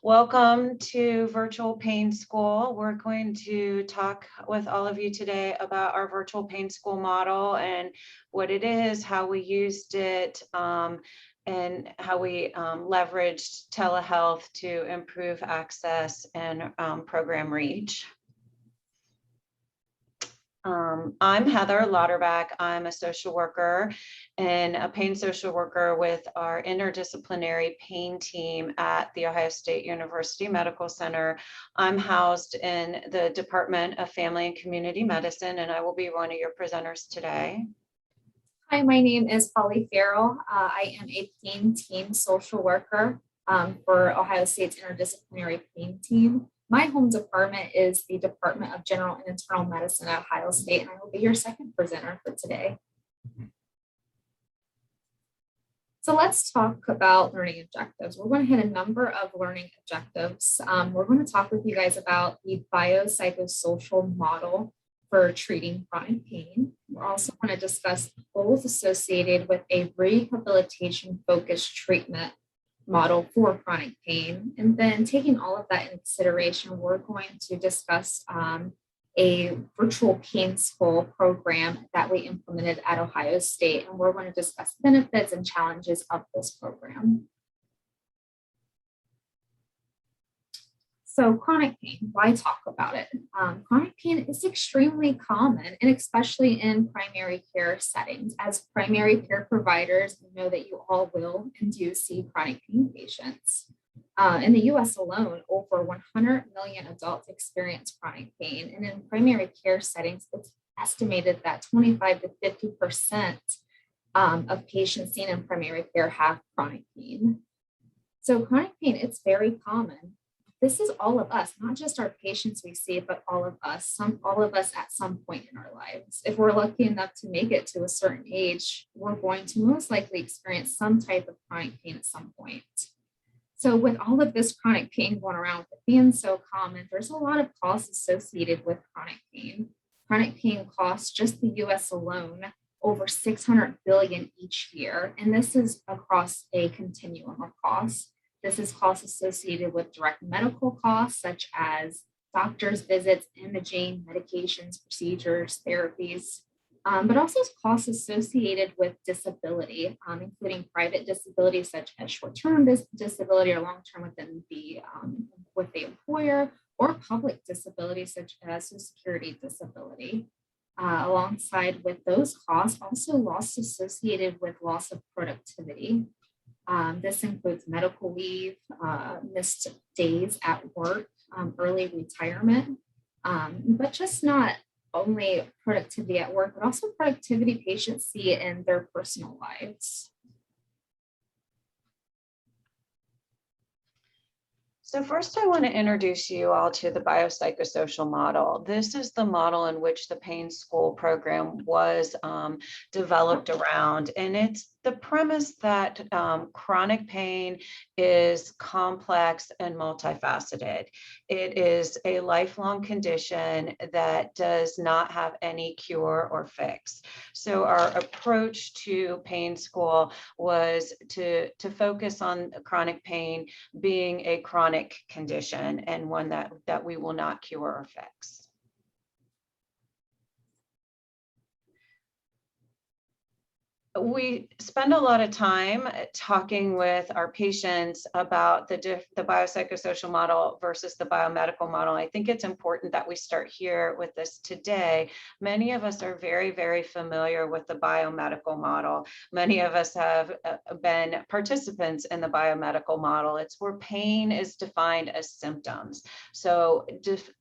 Welcome to Virtual Pain School. We're going to talk with all of you today about our Virtual Pain School model and what it is, how we used it, and how we leveraged telehealth to improve access and program reach. I'm Heather Lauderback. I'm a social worker and a pain social worker with our interdisciplinary pain team at The Ohio State University Medical Center. I'm housed in the Department of Family and Community Medicine, and I will be one of your presenters today. Hi, my name is Ferrell. I am a pain team social worker for Ohio State's interdisciplinary pain team. My home department is the Department of General and Internal Medicine at Ohio State, and I will be your second presenter for today. So let's talk about learning objectives. We're going to hit a number of learning objectives. We're going to talk with you guys about the biopsychosocial model for treating chronic pain. We're also going to discuss goals associated with a rehabilitation-focused treatment model for chronic pain. And then taking all of that into consideration, we're going to discuss a virtual pain school program that we implemented at Ohio State. And we're going to discuss benefits and challenges of this program. So chronic pain, why talk about it? Chronic pain is extremely common, and especially in primary care settings. As primary care providers, I know that you all will and do see chronic pain patients. In the US alone, over 100 million adults experience chronic pain. And in primary care settings, it's estimated that 25 to 50% of patients seen in primary care have chronic pain. So chronic pain, it's very common. This is all of us, not just our patients we see, but all of us at some point in our lives. If we're lucky enough to make it to a certain age, we're going to most likely experience some type of chronic pain at some point. So with all of this chronic pain going around, with it being so common, there's a lot of costs associated with chronic pain. Chronic pain costs just the US alone over $600 billion each year. And this is across a continuum of costs. This is costs associated with direct medical costs, such as doctor's visits, imaging, medications, procedures, therapies, but also costs associated with disability, including private disability, such as short-term disability or long-term within with the employer, or public disability, such as Social Security disability. Alongside with those costs, also loss associated with loss of productivity. This includes medical leave, missed days at work, early retirement, but just not only productivity at work, but also productivity patients see in their personal lives. So first, I want to introduce you all to the biopsychosocial model. This is the model in which the pain school program was developed around, and it's the premise that chronic pain is complex and multifaceted. It is a lifelong condition that does not have any cure or fix. So our approach to pain school was to focus on chronic pain being a chronic condition and one that we will not cure or fix. We spend a lot of time talking with our patients about the biopsychosocial model versus the biomedical model. I think it's important that we start here with this today. Many of us are very, very familiar with the biomedical model. Many of us have been participants in the biomedical model. It's where pain is defined as symptoms. So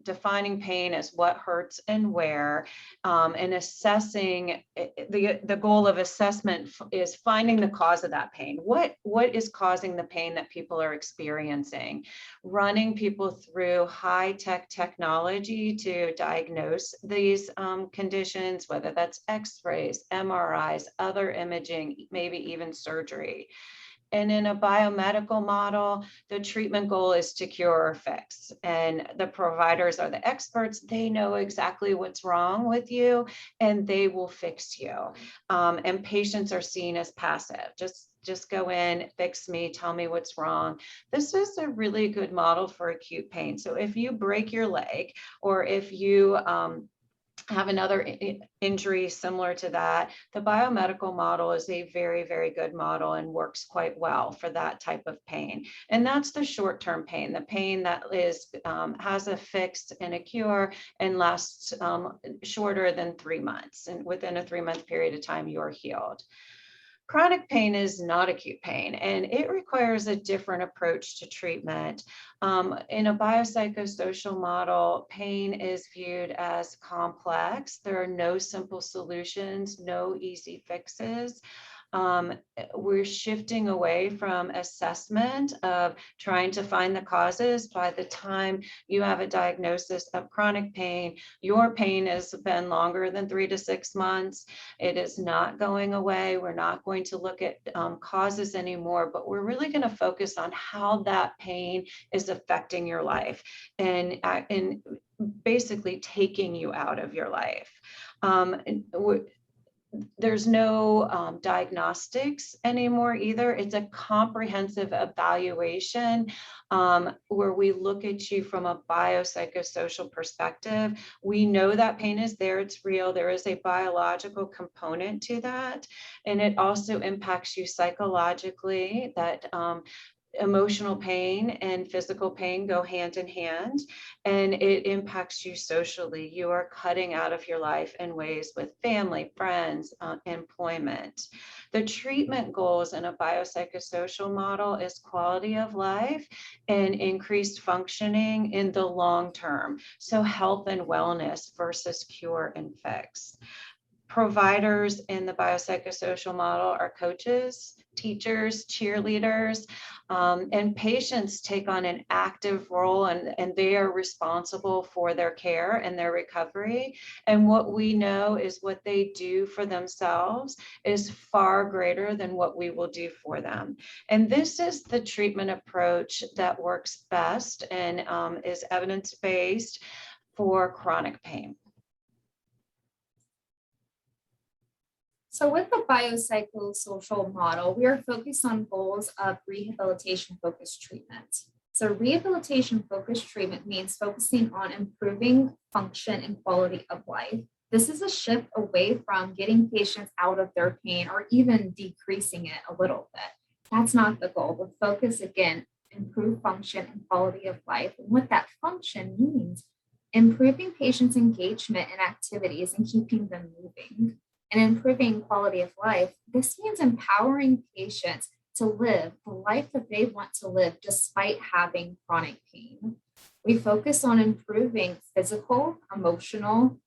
defining pain as what hurts and where, and assessing the goal of assessment is finding the cause of that pain. What is causing the pain that people are experiencing? Running people through high-tech technology to diagnose these conditions, whether that's x-rays, MRIs, other imaging, maybe even surgery. And in a biomedical model, the treatment goal is to cure or fix. And the providers are the experts. They know exactly what's wrong with you, and they will fix you. And patients are seen as passive, just just go in, fix me, tell me what's wrong. This is a really good model for acute pain. So if you break your leg, or if you have another injury similar to that, the biomedical model is a very, very good model and works quite well for that type of pain. And that's the short-term pain, the pain that is has a fix and a cure and lasts shorter than 3 months. And within a 3-month period of time, you're healed. Chronic pain is not acute pain, and it requires a different approach to treatment. In a biopsychosocial model, pain is viewed as complex. There are no simple solutions, no easy fixes. We're shifting away from assessment of trying to find the causes. By the time you have a diagnosis of chronic pain, your pain has been longer than 3 to 6 months. It is not going away. We're not going to look at causes anymore, but we're really going to focus on how that pain is affecting your life and basically taking you out of your life. There's no diagnostics anymore either. It's a comprehensive evaluation where we look at you from a biopsychosocial perspective. We know that pain is there, it's real. There is a biological component to that. And it also impacts you psychologically, that emotional pain and physical pain go hand in hand, and it impacts you socially. You are cutting out of your life in ways with family, friends, employment. The treatment goals in a biopsychosocial model is quality of life and increased functioning in the long term. So health and wellness versus cure and fix. Providers in the biopsychosocial model are coaches, teachers, cheerleaders, and patients take on an active role, and they are responsible for their care and their recovery. And what we know is what they do for themselves is far greater than what we will do for them. And this is the treatment approach that works best and is evidence-based for chronic pain. So with the biopsychosocial model, we are focused on goals of rehabilitation-focused treatment. So rehabilitation-focused treatment means focusing on improving function and quality of life. This is a shift away from getting patients out of their pain or even decreasing it a little bit. That's not the goal. The focus, again, improve function and quality of life. And what that function means, improving patients' engagement in activities and keeping them moving. And improving quality of life, this means empowering patients to live the life that they want to live despite having chronic pain. We focus on improving physical, emotional,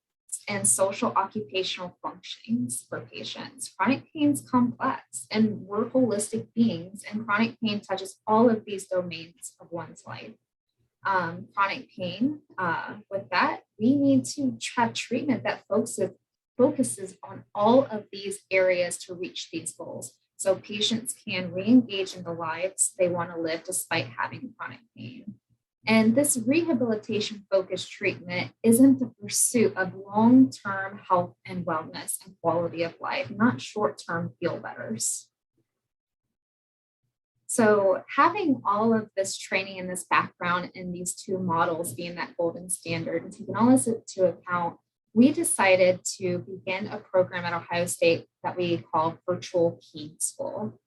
and social occupational functions for patients. Chronic pain is complex, and we're holistic beings, and chronic pain touches all of these domains of one's life. Chronic pain, with that, we need to have treatment that focuses on all of these areas to reach these goals. So patients can re-engage in the lives they want to live despite having chronic pain. And this rehabilitation-focused treatment isn't the pursuit of long-term health and wellness and quality of life, not short-term feel-betters. So having all of this training and this background in these two models being that golden standard and taking all this into account, we decided to begin a program at Ohio State that we call Virtual Pain School.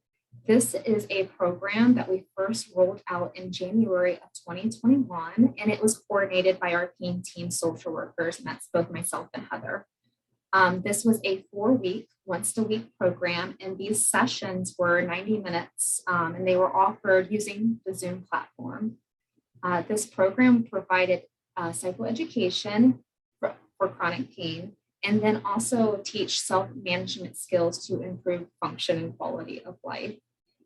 This is a program that we first rolled out in January of 2021, and it was coordinated by our pain team social workers, and that's both myself and Heather. This was a 4-week, once-a-week program, and these sessions were 90 minutes, and they were offered using the Zoom platform. This program provided psychoeducation for chronic pain, and then also teach self-management skills to improve function and quality of life.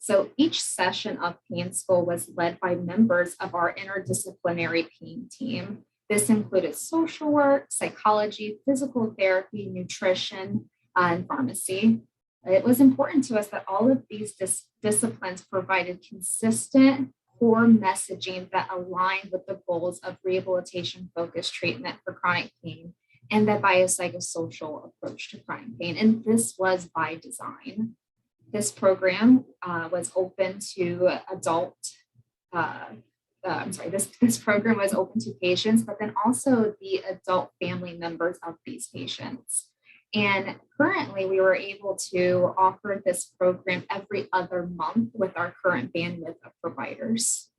So each session of Pain School was led by members of our interdisciplinary pain team. This included social work, psychology, physical therapy, nutrition, and pharmacy. It was important to us that all of these disciplines provided consistent core messaging that aligned with the goals of rehabilitation-focused treatment for chronic pain and the biopsychosocial approach to chronic pain. And this was by design. This program was open to this program was open to patients, but then also the adult family members of these patients. And currently we were able to offer this program every other month with our current bandwidth of providers.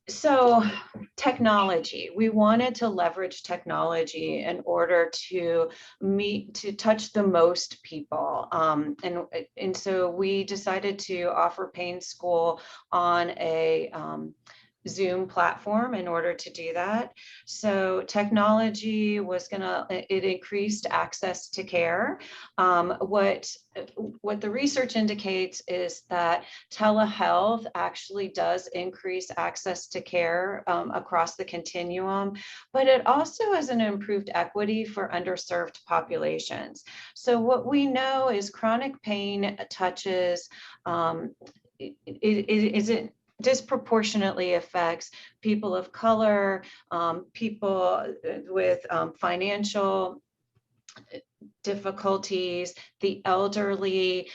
So technology, we wanted to leverage technology in order to touch the most people. And so we decided to offer Pain School on a Zoom platform in order to do that. So technology was it increased access to care. What the research indicates is that telehealth actually does increase access to care across the continuum, but it also has an improved equity for underserved populations. So what we know is chronic pain touches, it disproportionately affects people of color, people with financial difficulties, the elderly,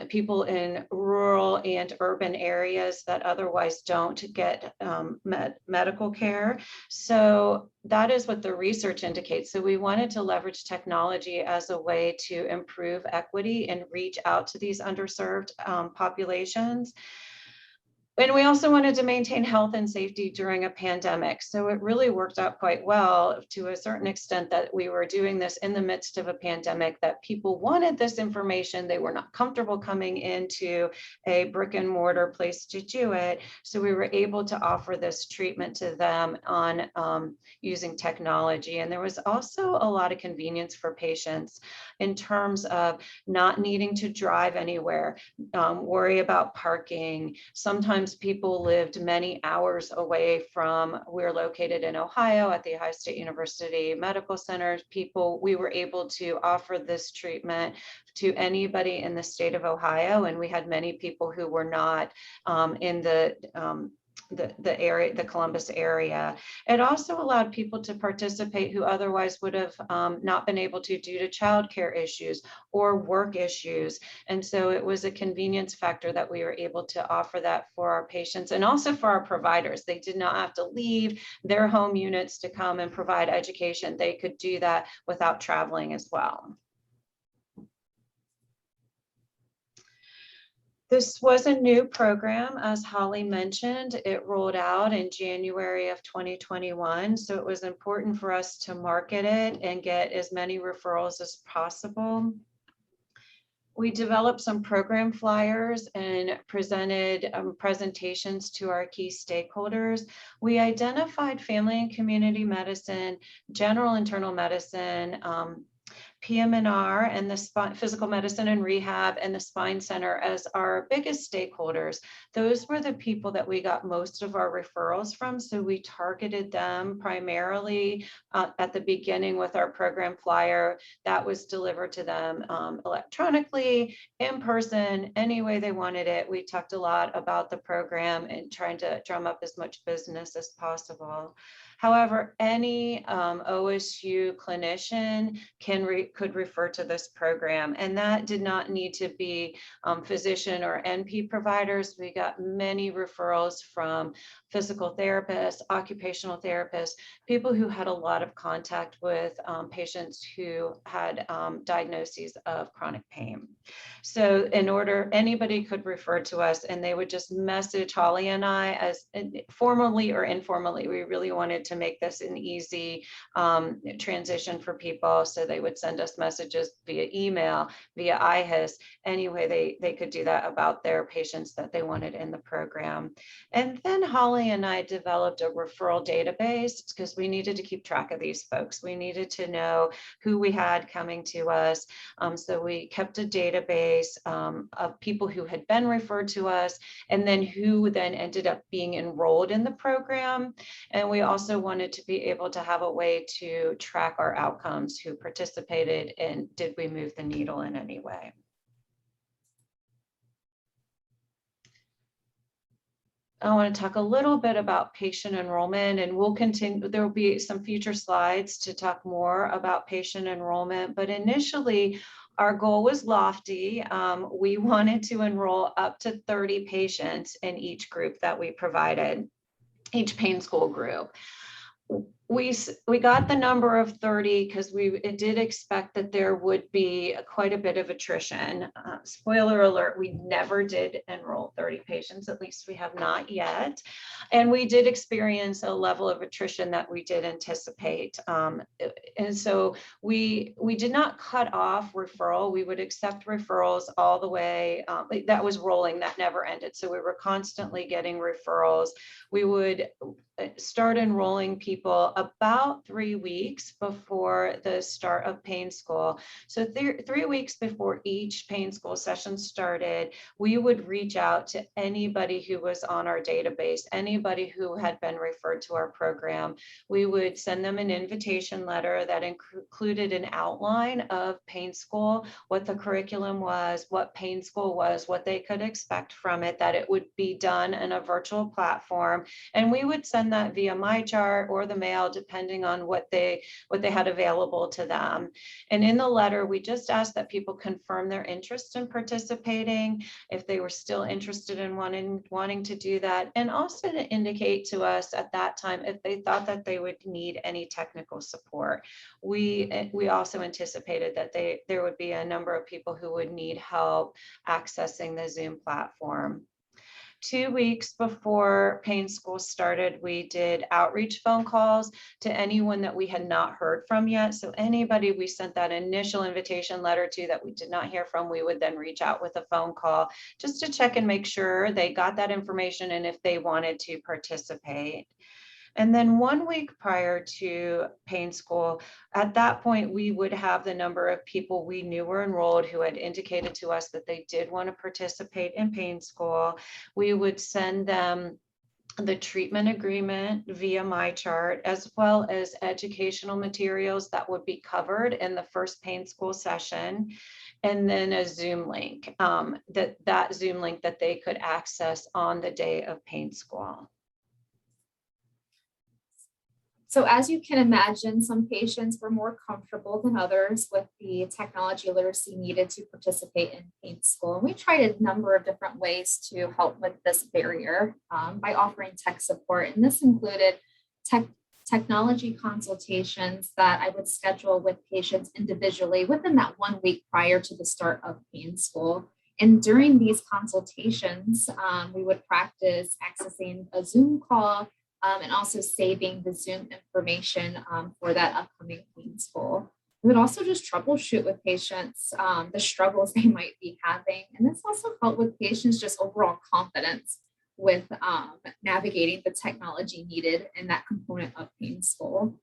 people in rural and urban areas that otherwise don't get medical care. So that is what the research indicates. So we wanted to leverage technology as a way to improve equity and reach out to these underserved populations. And we also wanted to maintain health and safety during a pandemic. So it really worked out quite well to a certain extent that we were doing this in the midst of a pandemic, that people wanted this information. They were not comfortable coming into a brick and mortar place to do it. So we were able to offer this treatment to them on using technology. And there was also a lot of convenience for patients in terms of not needing to drive anywhere, worry about parking. Sometimes people lived many hours away from, we're located in Ohio at the Ohio State University Medical Center. We were able to offer this treatment to anybody in the state of Ohio. And we had many people who were not in the area, the Columbus area. It also allowed people to participate who otherwise would have not been able to due to childcare issues or work issues. And so it was a convenience factor that we were able to offer that for our patients and also for our providers. They did not have to leave their home units to come and provide education. They could do that without traveling as well. This was a new program, as Holly mentioned. It rolled out in January of 2021, so it was important for us to market it and get as many referrals as possible. We developed some program flyers and presented presentations to our key stakeholders. We identified family and community medicine, general internal medicine, PM&R and the physical medicine and rehab and the spine center as our biggest stakeholders. Those were the people that we got most of our referrals from. So we targeted them primarily at the beginning with our program flyer that was delivered to them electronically, in person, any way they wanted it. We talked a lot about the program and trying to drum up as much business as possible. However, any OSU clinician could refer to this program, and that did not need to be physician or NP providers. We got many referrals from physical therapists, occupational therapists, people who had a lot of contact with patients who had diagnoses of chronic pain. So anybody could refer to us, and they would just message Holly and I as formally or informally. We really wanted to make this an easy transition for people. So they would send us messages via email, via IHIS, any way they could do that about their patients that they wanted in the program. And then Holly and I developed a referral database because we needed to keep track of these folks. We needed to know who we had coming to us. So we kept a database of people who had been referred to us and then who then ended up being enrolled in the program. And we also wanted to be able to have a way to track our outcomes, who participated and did we move the needle in any way. I want to talk a little bit about patient enrollment, and we'll continue. There will be some future slides to talk more about patient enrollment, but initially our goal was lofty. We wanted to enroll up to 30 patients in each group that we provided, each pain school group. We got the number of 30 because we did expect that there would be quite a bit of attrition. Spoiler alert, we never did enroll 30 patients, at least we have not yet. And we did experience a level of attrition that we did anticipate. And so we did not cut off referral. We would accept referrals all the way. That was rolling, that never ended. So we were constantly getting referrals. We would start enrolling people about 3 weeks before the start of pain school. So 3 weeks before each pain school session started, we would reach out to anybody who was on our database, anybody who had been referred to our program. We would send them an invitation letter that included an outline of pain school, what the curriculum was, what pain school was, what they could expect from it, that it would be done in a virtual platform. And we would send that via MyChart or the mail, depending on what they had available to them. And in the letter, we just asked that people confirm their interest in participating, if they were still interested in wanting to do that, and also to indicate to us at that time if they thought that they would need any technical support. We also anticipated that there would be a number of people who would need help accessing the Zoom platform. 2 weeks before pain school started, we did outreach phone calls to anyone that we had not heard from yet. So anybody we sent that initial invitation letter to that we did not hear from, we would then reach out with a phone call just to check and make sure they got that information and if they wanted to participate. And then 1 week prior to pain school, at that point, we would have the number of people we knew were enrolled who had indicated to us that they did want to participate in pain school. We would send them the treatment agreement via MyChart, as well as educational materials that would be covered in the first pain school session, and then a Zoom link, that Zoom link that they could access on the day of pain school. So as you can imagine, some patients were more comfortable than others with the technology literacy needed to participate in pain school. And we tried a number of different ways to help with this barrier by offering tech support. And this included technology consultations that I would schedule with patients individually within that 1 week prior to the start of pain school. And during these consultations, we would practice accessing a Zoom call, and also saving the Zoom information for that upcoming pain school. We would also just troubleshoot with patients the struggles they might be having. And this also helped with patients' just overall confidence with navigating the technology needed in that component of pain school.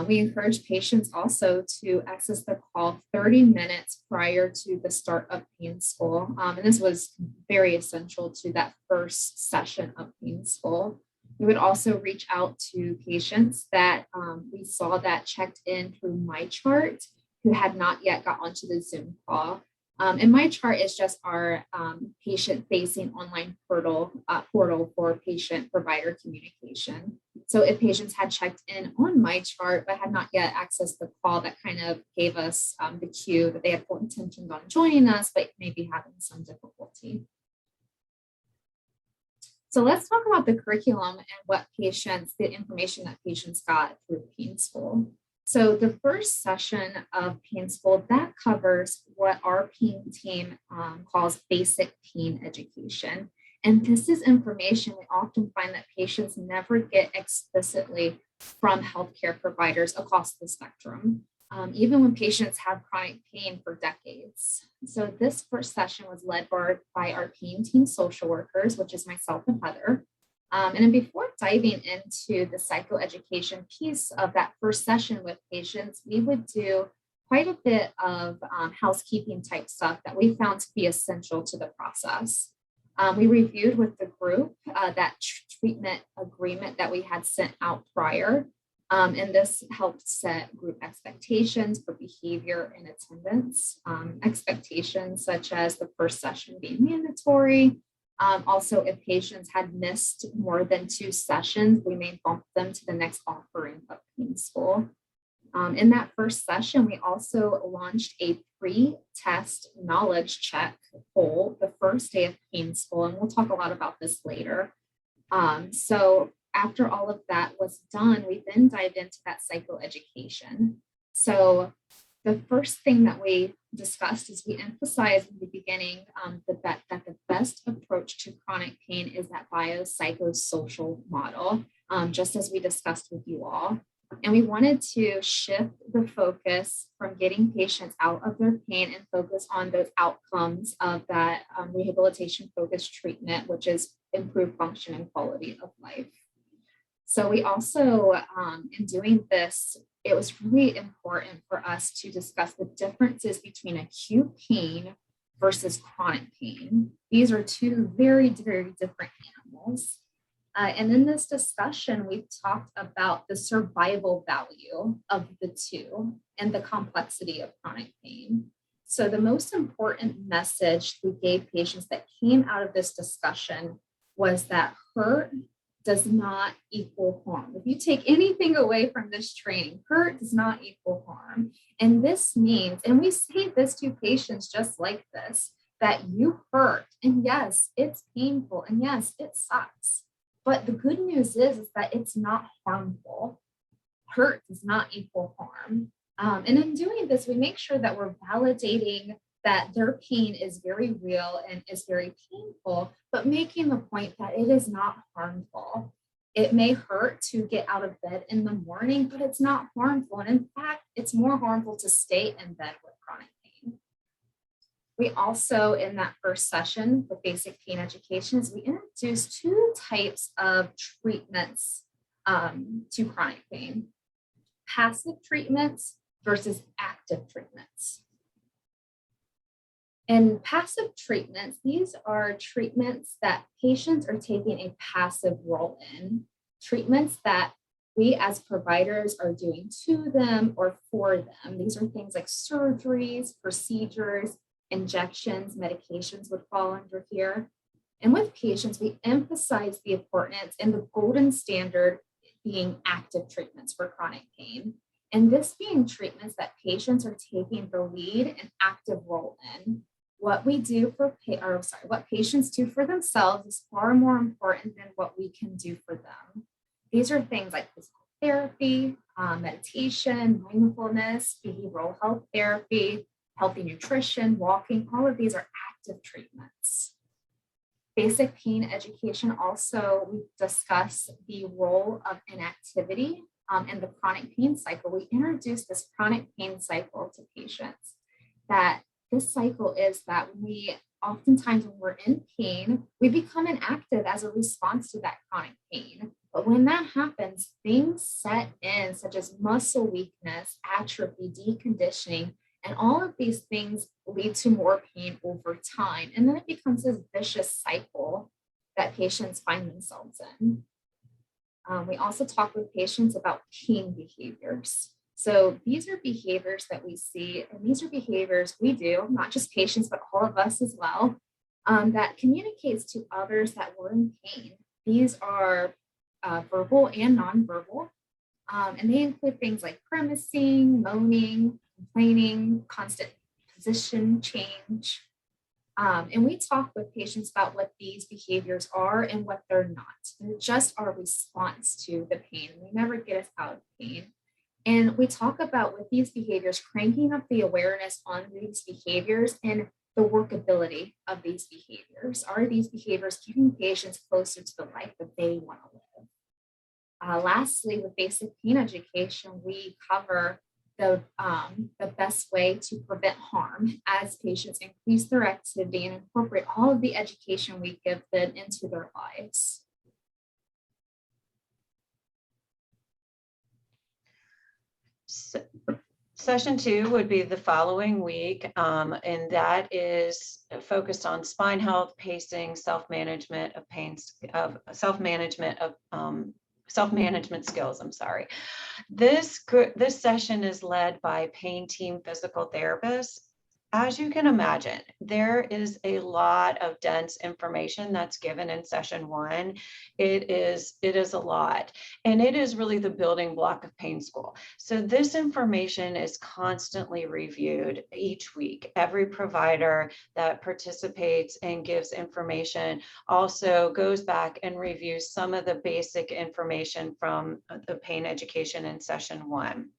We encourage patients also to access the call 30 minutes prior to the start of pain school. And this was very essential to that first session of pain school. We would also reach out to patients that we saw that checked in through MyChart who had not yet got onto the Zoom call. And MyChart is just our patient-facing online portal for patient-provider communication. So if patients had checked in on MyChart but had not yet accessed the call, that kind of gave us the cue that they had full intentions on joining us, but maybe having some difficulty. So let's talk about the curriculum and the information that patients got through pain school. So the first session of pain school, that covers what our pain team calls basic pain education. And this is information we often find that patients never get explicitly from healthcare providers across the spectrum, even when patients have chronic pain for decades. So this first session was led by our pain team social workers, which is myself and Heather. And then before diving into the psychoeducation piece of that first session with patients, we would do quite a bit of housekeeping type stuff that we found to be essential to the process. We reviewed with the group that treatment agreement that we had sent out prior. And this helped set group expectations for behavior and attendance, expectations such as the first session being mandatory, Also, if patients had missed more than 2 sessions, we may bump them to the next offering of Pain School. In that first session, we also launched a pre-test knowledge check poll the first day of Pain School, and we'll talk a lot about this later. So after all of that was done, we then dived into that psychoeducation. So the first thing that we discussed is we emphasized in the beginning that the best approach to chronic pain is that biopsychosocial model, just as we discussed with you all. And we wanted to shift the focus from getting patients out of their pain and focus on those outcomes of that rehabilitation-focused treatment, which is improved function and quality of life. So we also, in doing this, it was really important for us to discuss the differences between acute pain versus chronic pain. These are two very, very different animals. And in this discussion, we've talked about the survival value of the two and the complexity of chronic pain. So the most important message we gave patients that came out of this discussion was that hurt does not equal harm. If you take anything away from this training, hurt does not equal harm. And this means, and we say this to patients just like this, that you hurt, and yes, it's painful, and yes, it sucks. But the good news is that it's not harmful. Hurt does not equal harm. And in doing this, we make sure that we're validating that their pain is very real and is very painful, but making the point that it is not harmful. It may hurt to get out of bed in the morning, but it's not harmful. And in fact, it's more harmful to stay in bed with chronic pain. We also, in that first session for basic pain education, we introduced 2 types of treatments to chronic pain: passive treatments versus active treatments. And passive treatments, these are treatments that patients are taking a passive role in, treatments that we as providers are doing to them or for them. These are things like surgeries, procedures, injections, medications would fall under here. And with patients, we emphasize the importance and the golden standard being active treatments for chronic pain. And this being treatments that patients are taking the lead and active role in. What we do for what patients do for themselves is far more important than what we can do for them. These are things like physical therapy, meditation, mindfulness, behavioral health therapy, healthy nutrition, walking. All of these are active treatments. Basic pain education also, we discuss the role of inactivity in the chronic pain cycle. We introduced this chronic pain cycle to patients, that this cycle is that we oftentimes when we're in pain, we become inactive as a response to that chronic pain. But when that happens, things set in such as muscle weakness, atrophy, deconditioning, and all of these things lead to more pain over time. And then it becomes this vicious cycle that patients find themselves in. We also talk with patients about pain behaviors. So these are behaviors that we see, and these are behaviors we do, not just patients, but all of us as well, that communicates to others that we're in pain. These are verbal and nonverbal, and they include things like grimacing, moaning, complaining, constant position change. And we talk with patients about what these behaviors are and what they're not. They're just our response to the pain. They never get us out of pain. And we talk about with these behaviors, cranking up the awareness on these behaviors and the workability of these behaviors. Are these behaviors keeping patients closer to the life that they want to live? Lastly, with basic pain education, we cover the best way to prevent harm as patients increase their activity and incorporate all of the education we give them into their lives. Session 2 would be the following week, and that is focused on spine health, pacing, self-management of pain, self-management skills. I'm sorry. This session is led by pain team physical therapists, as you can imagine, there is a lot of dense information that's given in session one. It is a lot, and it is really the building block of Pain School. So this information is constantly reviewed each week. Every provider that participates and gives information also goes back and reviews some of the basic information from the pain education in session one.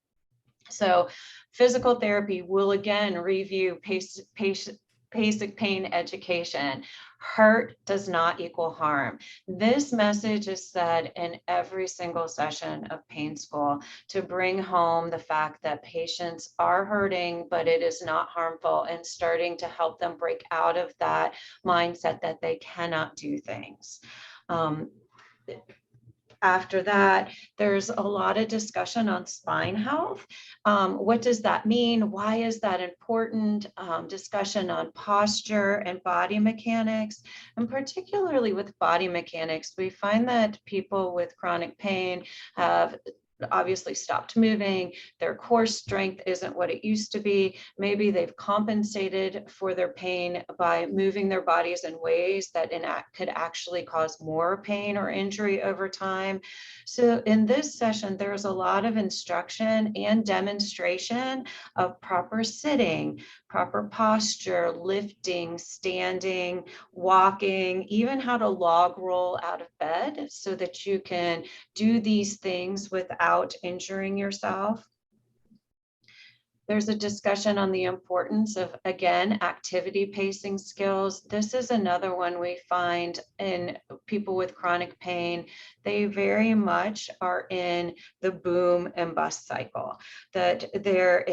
So physical therapy will again review basic pain education. Hurt does not equal harm. This message is said in every single session of Pain School to bring home the fact that patients are hurting, but it is not harmful, and starting to help them break out of that mindset that they cannot do things. After that, there's a lot of discussion on spine health. What does that mean? Why is that important? Discussion on posture and body mechanics. And particularly with body mechanics, we find that people with chronic pain have obviously stopped moving. Their core strength isn't what it used to be. Maybe they've compensated for their pain by moving their bodies in ways that could actually cause more pain or injury over time. So in this session, there's a lot of instruction and demonstration of proper sitting, proper posture, lifting, standing, walking, even how to log roll out of bed so that you can do these things without injuring yourself. There's a discussion on the importance of, again, activity pacing skills. This is another one we find in people with chronic pain. They very much are in the boom and bust cycle, that there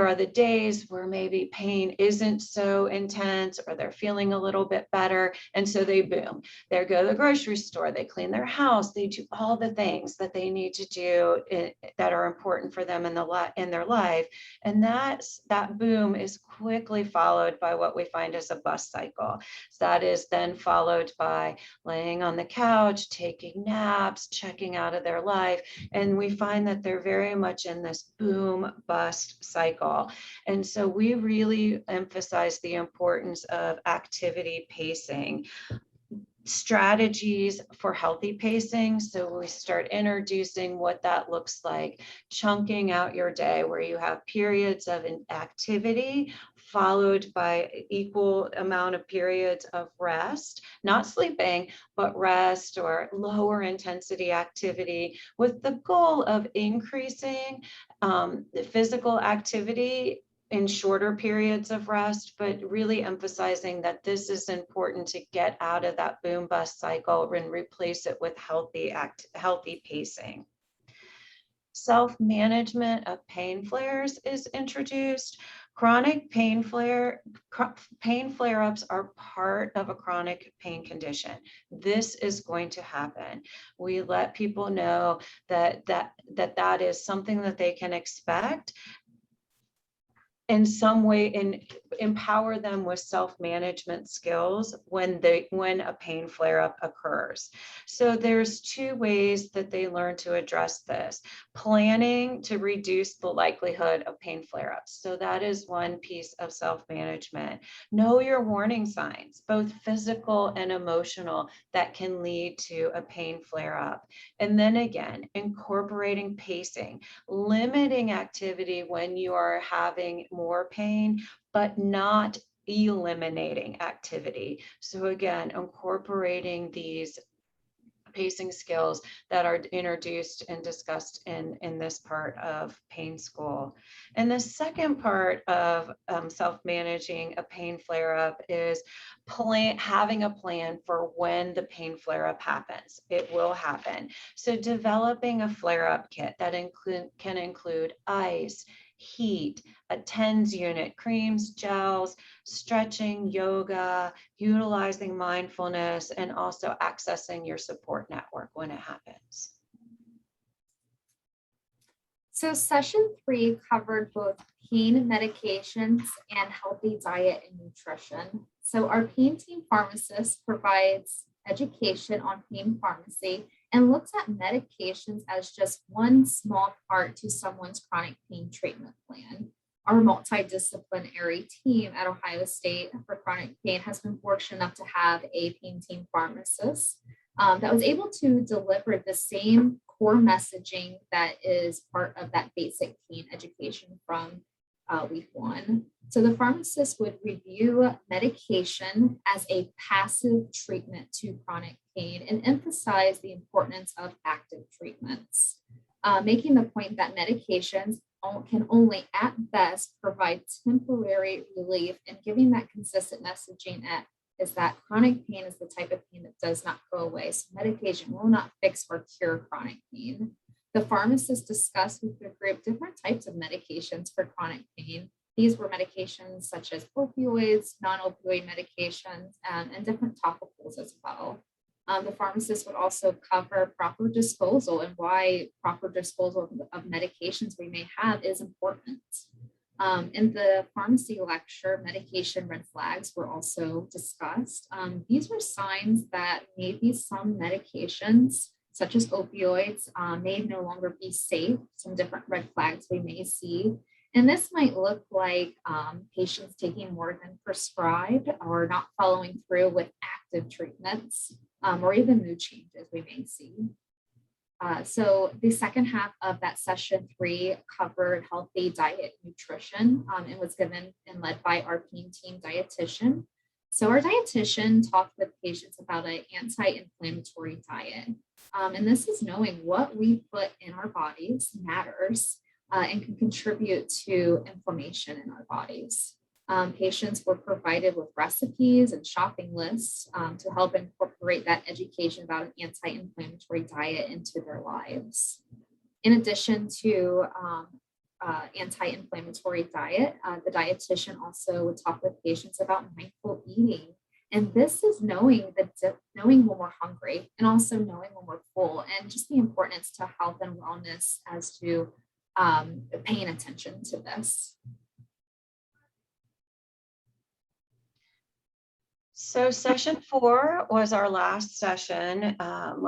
are the days where maybe pain isn't so intense, or they're feeling a little bit better, and so they boom. They go to the grocery store, they clean their house, they do all the things that they need to do that are important for them in their life, and that boom is quickly followed by what we find as a bust cycle. So that is then followed by laying on the couch, taking naps, checking out of their life, and we find that they're very much in this boom bust cycle. And so we really emphasize the importance of activity pacing, strategies for healthy pacing. So we start introducing what that looks like, chunking out your day where you have periods of activity followed by equal amount of periods of rest, not sleeping, but rest or lower intensity activity, with the goal of increasing the physical activity in shorter periods of rest, but really emphasizing that this is important to get out of that boom bust cycle and replace it with healthy pacing. Self-management of pain flares is introduced. Chronic pain flare-ups are part of a chronic pain condition. This is going to happen. We let people know that is something that they can expect, in some way, and empower them with self-management skills when a pain flare-up occurs. So there's two ways that they learn to address this. Planning to reduce the likelihood of pain flare-ups. So that is one piece of self-management. Know your warning signs, both physical and emotional, that can lead to a pain flare-up. And then again, incorporating pacing, limiting activity when you are having more pain, but not eliminating activity. So again, incorporating these pacing skills that are introduced and discussed in this part of Pain School. And the second part of self-managing a pain flare-up is having a plan for when the pain flare-up happens. It will happen. So developing a flare-up kit that can include ice, heat, a TENS unit, creams, gels, stretching, yoga, utilizing mindfulness, and also accessing your support network when it happens. So session 3 covered both pain medications and healthy diet and nutrition. So our pain team pharmacist provides education on pain pharmacy and looks at medications as just one small part to someone's chronic pain treatment plan. Our multidisciplinary team at Ohio State for chronic pain has been fortunate enough to have a pain team pharmacist that was able to deliver the same core messaging that is part of that basic pain education from week 1. So the pharmacist would review medication as a passive treatment to chronic pain and emphasize the importance of active treatments, making the point that medications can only at best provide temporary relief, and giving that consistent messaging is that chronic pain is the type of pain that does not go away. So medication will not fix or cure chronic pain. The pharmacist discussed with the group different types of medications for chronic pain. These were medications such as opioids, non-opioid medications, and different topicals as well. The pharmacist would also cover proper disposal and why proper disposal of medications we may have is important. In the pharmacy lecture, medication red flags were also discussed. These were signs that maybe some medications, such as opioids, may no longer be safe, some different red flags we may see. And this might look like patients taking more than prescribed or not following through with active treatments, or even mood changes we may see. So the second half of that session 3 covered healthy diet nutrition and was given and led by our pain team dietitian. So our dietitian talked with patients about an anti-inflammatory diet. And this is knowing what we put in our bodies matters and can contribute to inflammation in our bodies. Patients were provided with recipes and shopping lists to help incorporate that education about an anti-inflammatory diet into their lives. In addition to anti-inflammatory diet, the dietitian also would talk with patients about mindful eating. And this is knowing when we're hungry and also knowing when we're full, and just the importance to health and wellness as to paying attention to this. So session 4 was our last session.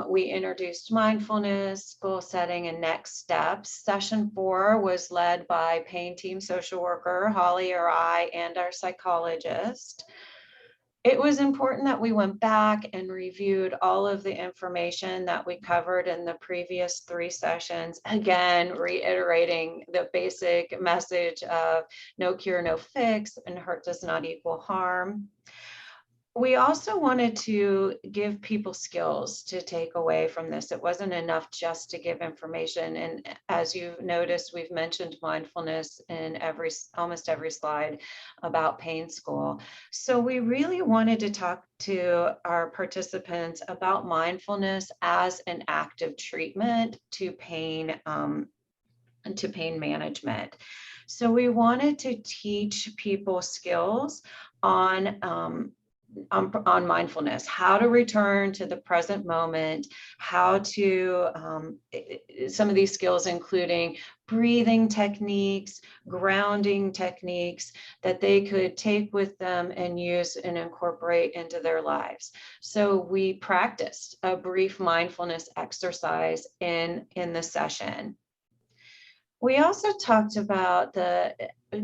We introduced mindfulness, goal setting, and next steps. Session 4 was led by pain team social worker, Holly or I, and our psychologist. It was important that we went back and reviewed all of the information that we covered in the previous 3 sessions, again, reiterating the basic message of no cure, no fix, and hurt does not equal harm. We also wanted to give people skills to take away from this. It wasn't enough just to give information. And as you've noticed, we've mentioned mindfulness in almost every slide about Pain School. So we really wanted to talk to our participants about mindfulness as an active treatment to pain management. So we wanted to teach people skills on mindfulness, how to return to the present moment, how to, some of these skills including breathing techniques, grounding techniques that they could take with them and use and incorporate into their lives. So we practiced a brief mindfulness exercise in the session. We also talked about the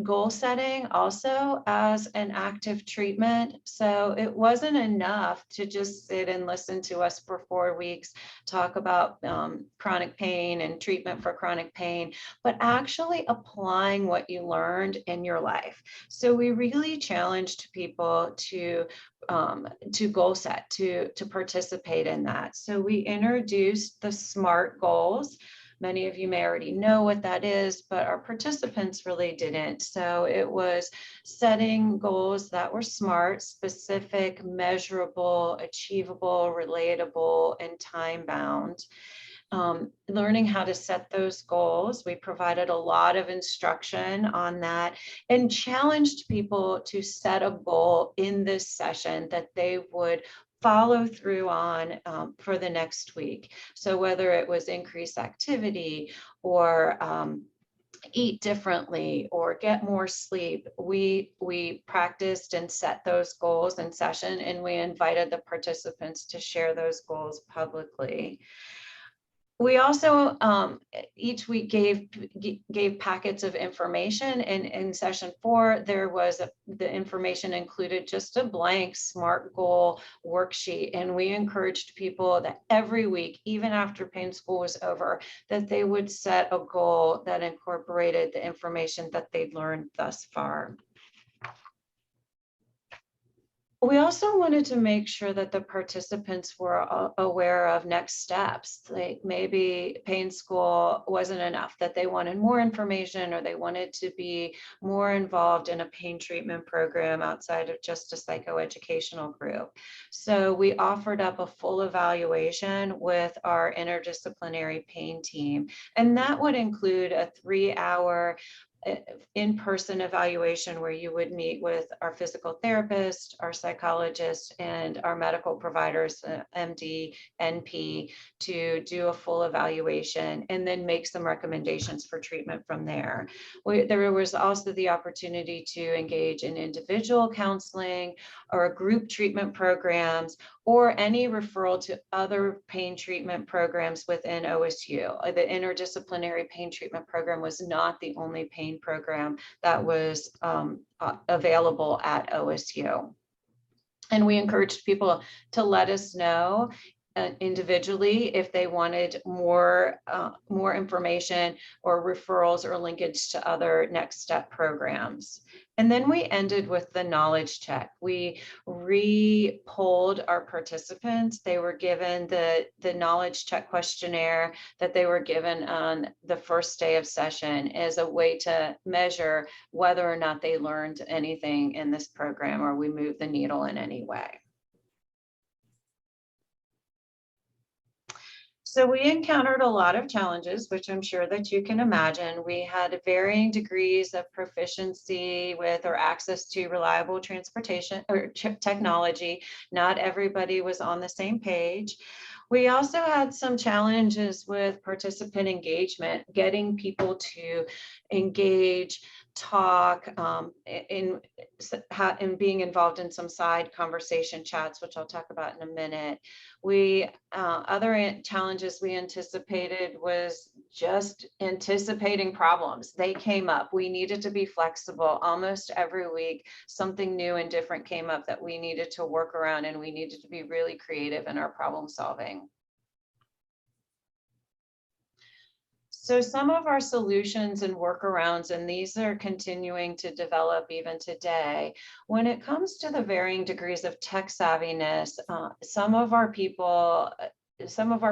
goal setting also as an active treatment. So it wasn't enough to just sit and listen to us for 4 weeks, talk about chronic pain and treatment for chronic pain, but actually applying what you learned in your life. So we really challenged people to goal set, to participate in that. So we introduced the SMART goals. Many of you may already know what that is, but our participants really didn't. So it was setting goals that were SMART, specific, measurable, achievable, relatable, and time-bound. Learning how to set those goals. We provided a lot of instruction on that and challenged people to set a goal in this session that they would follow through on for the next week. So whether it was increase activity or eat differently or get more sleep, we practiced and set those goals in session, and we invited the participants to share those goals publicly. We also each week gave packets of information, and in session 4 there was the information included just a blank SMART goal worksheet, and we encouraged people that every week, even after pain school was over, that they would set a goal that incorporated the information that they'd learned thus far. We also wanted to make sure that the participants were aware of next steps. Like maybe pain school wasn't enough, that they wanted more information, or they wanted to be more involved in a pain treatment program outside of just a psychoeducational group. So we offered up a full evaluation with our interdisciplinary pain team, and that would include a 3-hour in-person evaluation where you would meet with our physical therapist, our psychologist, and our medical providers, MD, NP, to do a full evaluation and then make some recommendations for treatment from there. There was also the opportunity to engage in individual counseling or group treatment programs, or any referral to other pain treatment programs within OSU. The interdisciplinary pain treatment program was not the only pain program that was available at OSU. And we encouraged people to let us know individually if they wanted more information or referrals or linkage to other next step programs. And then we ended with the knowledge check. We re-polled our participants. They were given the knowledge check questionnaire that they were given on the first day of session as a way to measure whether or not they learned anything in this program or we moved the needle in any way. So we encountered a lot of challenges, which I'm sure that you can imagine. We had varying degrees of proficiency with or access to reliable transportation or technology. Not everybody was on the same page. We also had some challenges with participant engagement, getting people to engage, talk, in being involved in some side conversation chats, which I'll talk about in a minute. Other challenges we anticipated was just anticipating problems. They came up. We needed to be flexible. Almost every week, something new and different came up that we needed to work around, and we needed to be really creative in our problem solving. So some of our solutions and workarounds, and these are continuing to develop even today, when it comes to the varying degrees of tech savviness, some of our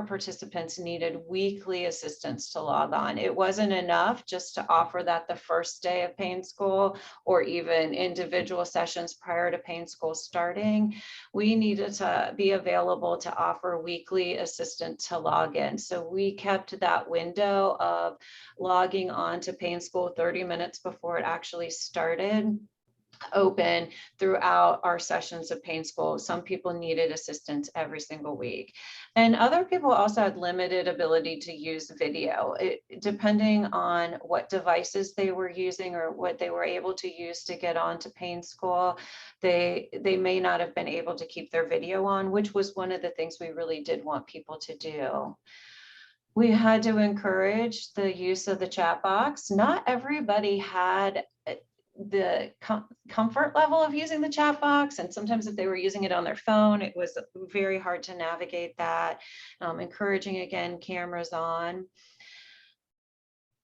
participants needed weekly assistance to log on. It wasn't enough just to offer that the first day of pain school or even individual sessions prior to pain school starting. We needed to be available to offer weekly assistance to log in. So we kept that window of logging on to pain school 30 minutes before it actually started open throughout our sessions of pain school. Some people needed assistance every single week. And other people also had limited ability to use video. Depending on what devices they were using or what they were able to use to get onto pain school, they may not have been able to keep their video on, which was one of the things we really did want people to do. We had to encourage the use of the chat box. Not everybody had the comfort level of using the chat box, and sometimes if they were using it on their phone, it was very hard to navigate that. Encouraging, again, cameras on.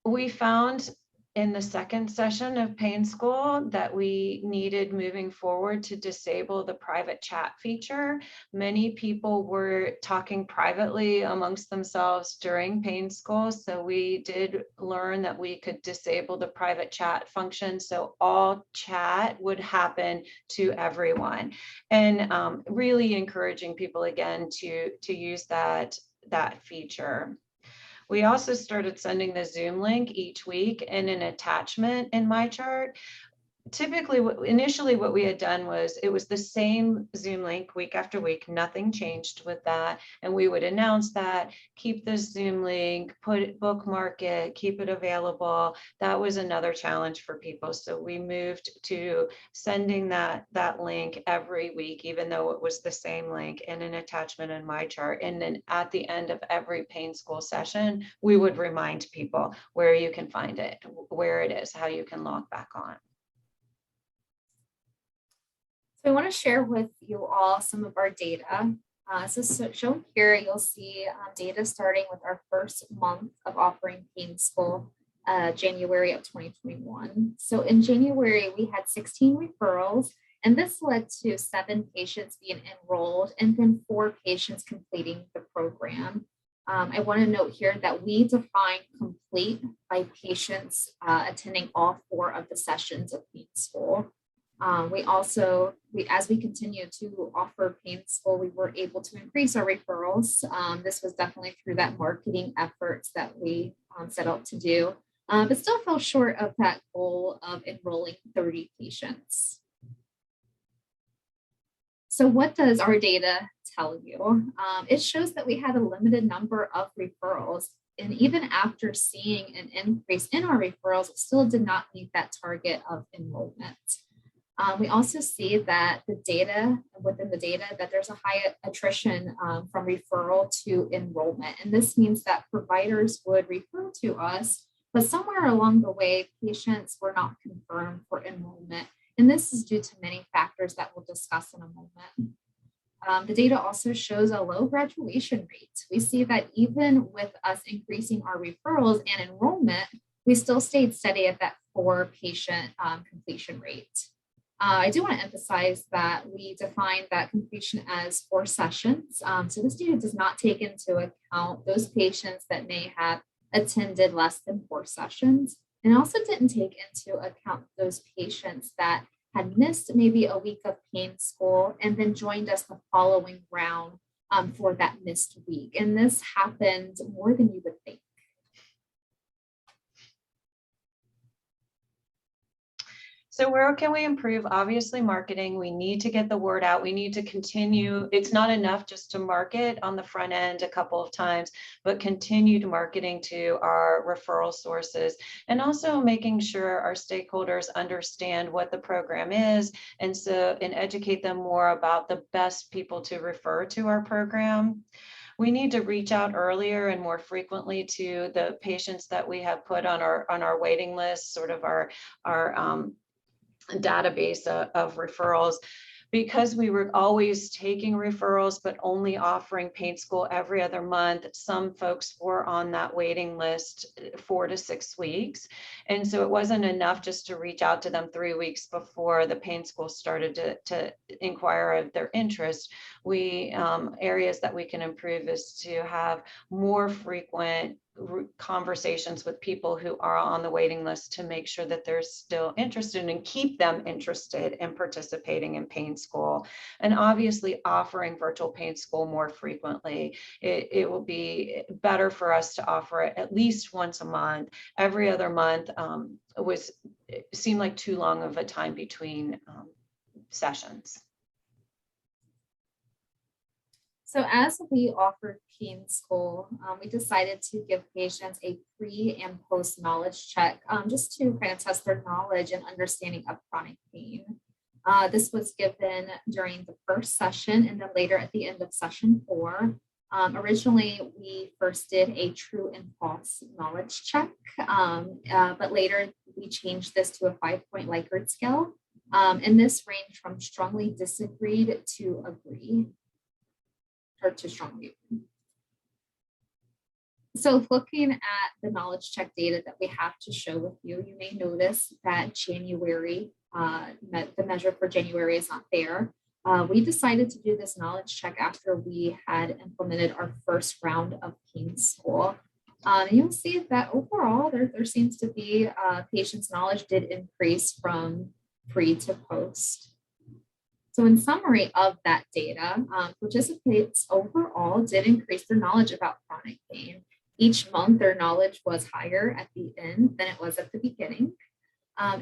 We found in the second session of pain school that we needed, moving forward, to disable the private chat feature. Many people were talking privately amongst themselves during pain school, so we did learn that we could disable the private chat function, so all chat would happen to everyone, and really encouraging people again to use that feature. We also started sending the Zoom link each week in an attachment in MyChart. typically initially what we had done was it was the same Zoom link week after week, nothing changed with that. And we would announce that, keep this Zoom link, bookmark it, keep it available. That was another challenge for people. So we moved to sending that link every week, even though it was the same link in an attachment in my chart. And then at the end of every Pain School session, we would remind people where you can find it, where it is, how you can log back on. So I want to share with you all some of our data. So shown here, you'll see data starting with our first month of offering Pain School, January of 2021. So in January, we had 16 referrals, and this led to 7 patients being enrolled and then 4 patients completing the program. I want to note here that we define complete by patients attending all 4 of the sessions of Pain School. As we continue to offer Pain School, we were able to increase our referrals. This was definitely through that marketing efforts that we set out to do, but still fell short of that goal of enrolling 30 patients. So what does our data tell you? It shows that we had a limited number of referrals, and even after seeing an increase in our referrals, it still did not meet that target of enrollment. We also see that within the data that there's a high attrition from referral to enrollment. And this means that providers would refer to us, but somewhere along the way, patients were not confirmed for enrollment. And this is due to many factors that we'll discuss in a moment. The data also shows a low graduation rate. We see that even with us increasing our referrals and enrollment, we still stayed steady at that 4 patient completion rate. I do want to emphasize that we define that completion as 4 sessions. So this data does not take into account those patients that may have attended less than 4 sessions, and also didn't take into account those patients that had missed maybe a week of Pain School and then joined us the following round for that missed week. And this happened more than you would think. So where can we improve? Obviously, marketing. We need to get the word out. We need to continue. It's not enough just to market on the front end a couple of times, but continued marketing to our referral sources, and also making sure our stakeholders understand what the program is, and educate them more about the best people to refer to our program. We need to reach out earlier and more frequently to the patients that we have put on our waiting list, sort of our database of referrals, because we were always taking referrals but only offering Pain School every other month. Some folks were on that waiting list 4 to 6 weeks, and so it wasn't enough just to reach out to them 3 weeks before the Pain School started to inquire of their interest. Areas that we can improve is to have more frequent conversations with people who are on the waiting list to make sure that they're still interested and keep them interested in participating in Pain School. And obviously offering virtual Pain School more frequently. It will be better for us to offer it at least once a month. Every other month seemed like too long of a time between sessions. So as we offered Pain School, we decided to give patients a pre and post knowledge check just to kind of test their knowledge and understanding of chronic pain. This was given during the first session and then later at the end of session 4. Originally, we first did a true and false knowledge check, but later we changed this to a 5-point Likert scale. And this ranged from strongly disagreed to agree. Or to strongly. So looking at the knowledge check data that we have to show with you, you may notice that January, the measure for January is not there. We decided to do this knowledge check after we had implemented our first round of Pain School. You'll see that overall there seems to be patients' knowledge did increase from pre to post. So in summary of that data, participants overall did increase their knowledge about chronic pain. Each month, their knowledge was higher at the end than it was at the beginning.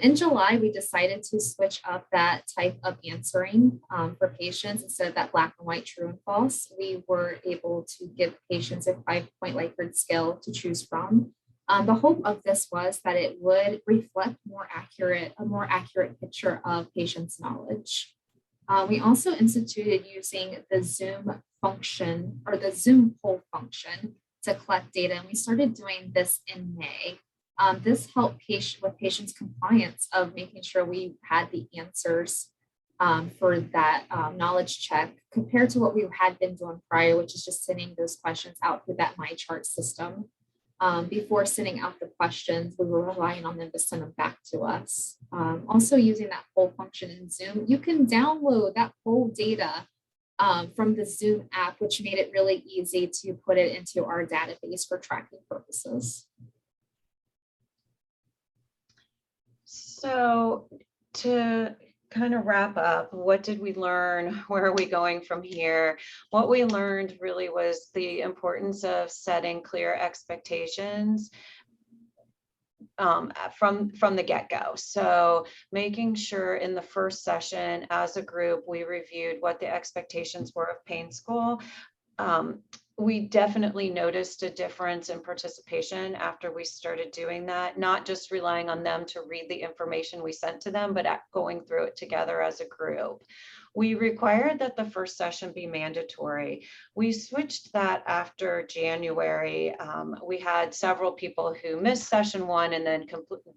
In July, we decided to switch up that type of answering for patients. Instead of that black and white true and false, we were able to give patients a 5-point Likert scale to choose from. The hope of this was that it would reflect a more accurate picture of patients' knowledge. We also instituted using the Zoom function or the Zoom poll function to collect data, and we started doing this in May. This helped with patients' compliance of making sure we had the answers for that knowledge check compared to what we had been doing prior, which is just sending those questions out through that MyChart system. Before sending out the questions, we were relying on them to send them back to us. Also using that poll function in Zoom, you can download that poll data from the Zoom app, which made it really easy to put it into our database for tracking purposes. So to kind of wrap up, what did we learn? Where are we going from here? What we learned really was the importance of setting clear expectations from the get-go. So making sure in the first session as a group, we reviewed what the expectations were of Pain School. We definitely noticed a difference in participation after we started doing that, not just relying on them to read the information we sent to them, but going through it together as a group. We required that the first session be mandatory. We switched that after January. We had several people who missed session 1 and then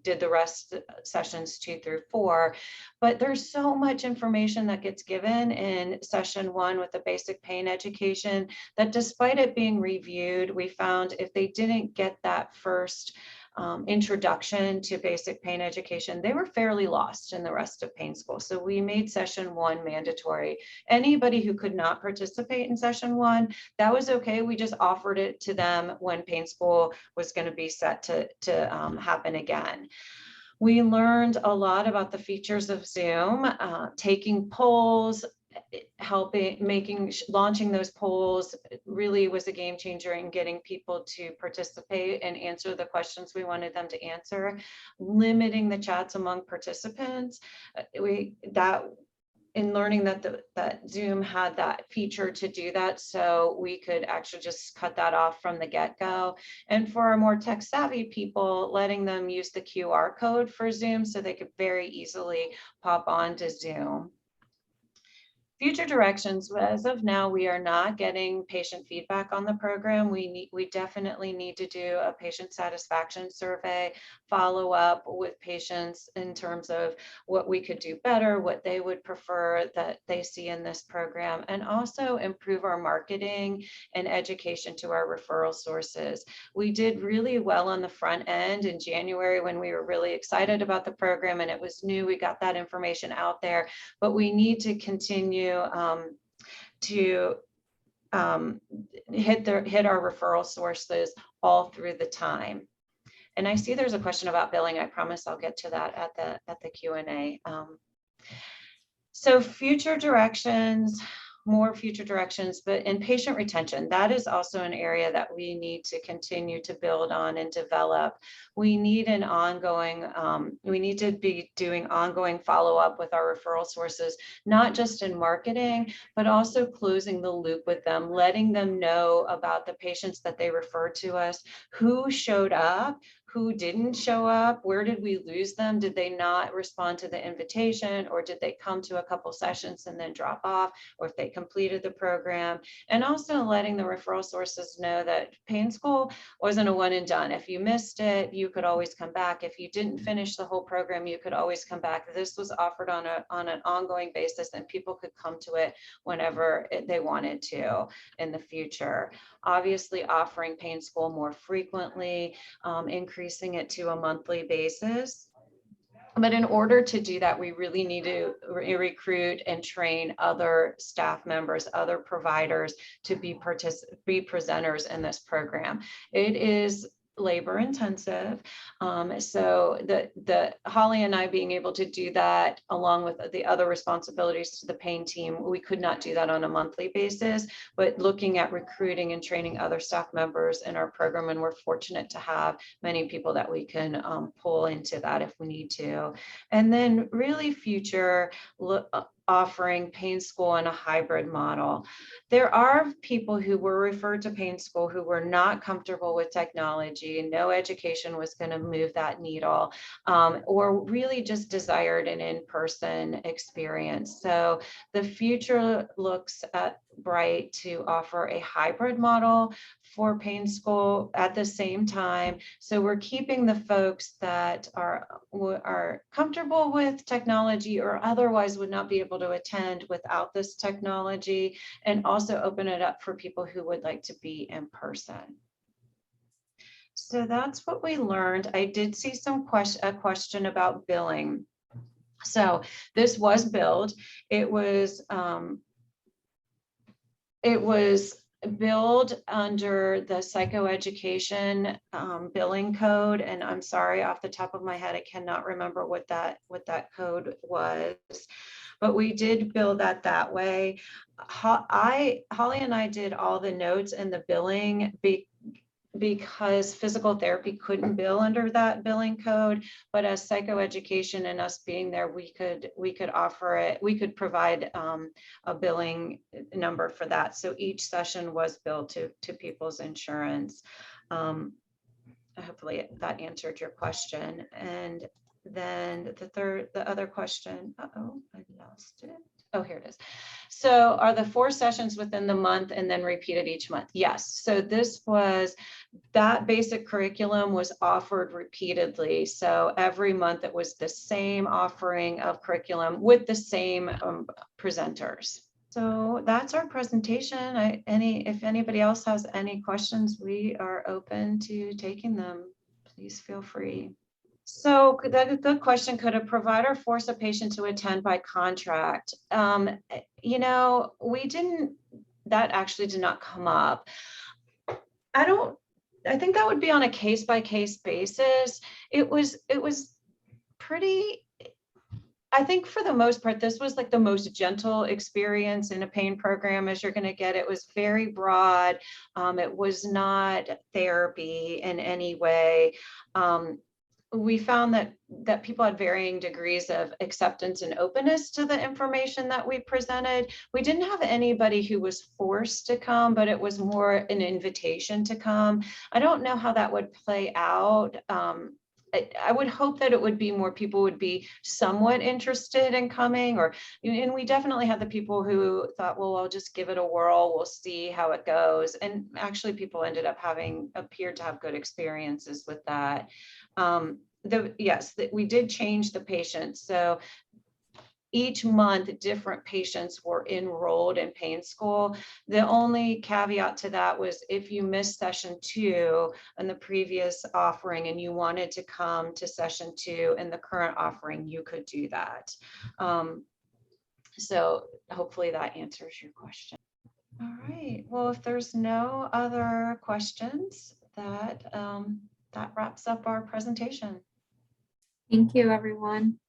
did the rest sessions 2 through 4. But there's so much information that gets given in session 1 with the basic pain education that despite it being reviewed, we found if they didn't get that first introduction to basic pain education, they were fairly lost in the rest of Pain School. So we made session 1 mandatory. Anybody who could not participate in session 1, that was okay. We just offered it to them when Pain School was going to be set to happen again. We learned a lot about the features of Zoom, taking polls, launching those polls really was a game changer in getting people to participate and answer the questions we wanted them to answer. Limiting the chats among participants, in learning that Zoom had that feature to do that, so we could actually just cut that off from the get-go. And for our more tech savvy people, letting them use the QR code for Zoom so they could very easily pop onto Zoom. Future directions, as of now, we are not getting patient feedback on the program. We definitely need to do a patient satisfaction survey, follow up with patients in terms of what we could do better, what they would prefer that they see in this program, and also improve our marketing and education to our referral sources. We did really well on the front end in January when we were really excited about the program and it was new. We got that information out there, but we need to continue to hit our referral sources all through the time. And I see there's a question about billing. I promise I'll get to that at the Q&A. So future directions, more future directions, but in patient retention, that is also an area that we need to continue to build on and develop. We need an ongoing, we need to be doing ongoing follow-up with our referral sources, not just in marketing, but also closing the loop with them, letting them know about the patients that they refer to us, who showed up, who didn't show up, where did we lose them? Did they not respond to the invitation, or did they come to a couple sessions and then drop off, or if they completed the program? And also letting the referral sources know that Pain School wasn't a one and done. If you missed it, you could always come back. If you didn't finish the whole program, you could always come back. This was offered on an ongoing basis, and people could come to it whenever they wanted to in the future. Obviously, offering Pain School more frequently, increasing it to a monthly basis. But in order to do that, we really need to recruit and train other staff members, other providers to be presenters in this program. It is labor intensive. So the Holly and I being able to do that along with the other responsibilities to the pain team, we could not do that on a monthly basis, but looking at recruiting and training other staff members in our program, and we're fortunate to have many people that we can pull into that if we need to. And then really future offering pain school in a hybrid model. There are people who were referred to pain school who were not comfortable with technology, and no education was going to move that needle, or really just desired an in-person experience. So the future looks bright to offer a hybrid model for pain school at the same time. So we're keeping the folks that are comfortable with technology or otherwise would not be able to attend without this technology, and also open it up for people who would like to be in person. So that's what we learned. I did see a question about billing. So this was billed. It was billed under the psychoeducation billing code, and I'm sorry, off the top of my head, I cannot remember what that code was, but we did bill that way. Holly and I did all the notes and the billing because physical therapy couldn't bill under that billing code, but as psychoeducation and us being there, we could offer it. We could provide a billing number for that. So each session was billed to people's insurance. Hopefully that answered your question. And then the other question, I lost it. Oh, here it is. So are the 4 sessions within the month and then repeated each month? Yes. So that basic curriculum was offered repeatedly. So every month it was the same offering of curriculum with the same presenters. So that's our presentation. If anybody else has any questions, we are open to taking them. Please feel free. So the good question, could a provider force a patient to attend by contract? That actually did not come up. I think that would be on a case-by-case basis. It was pretty, I think for the most part, this was like the most gentle experience in a pain program as you're going to get. It was very broad. It was not therapy in any way. We found that people had varying degrees of acceptance and openness to the information that we presented. We didn't have anybody who was forced to come, but it was more an invitation to come. I don't know how that would play out. I would hope that it would be more people would be somewhat interested in coming, and we definitely had the people who thought, well, I'll just give it a whirl. We'll see how it goes. And actually people ended up appeared to have good experiences with that. We did change the patients. So each month, different patients were enrolled in pain school. The only caveat to that was if you missed session 2 in the previous offering and you wanted to come to session 2 in the current offering, you could do that. So hopefully that answers your question. All right. Well, if there's no other questions, that wraps up our presentation. Thank you, everyone.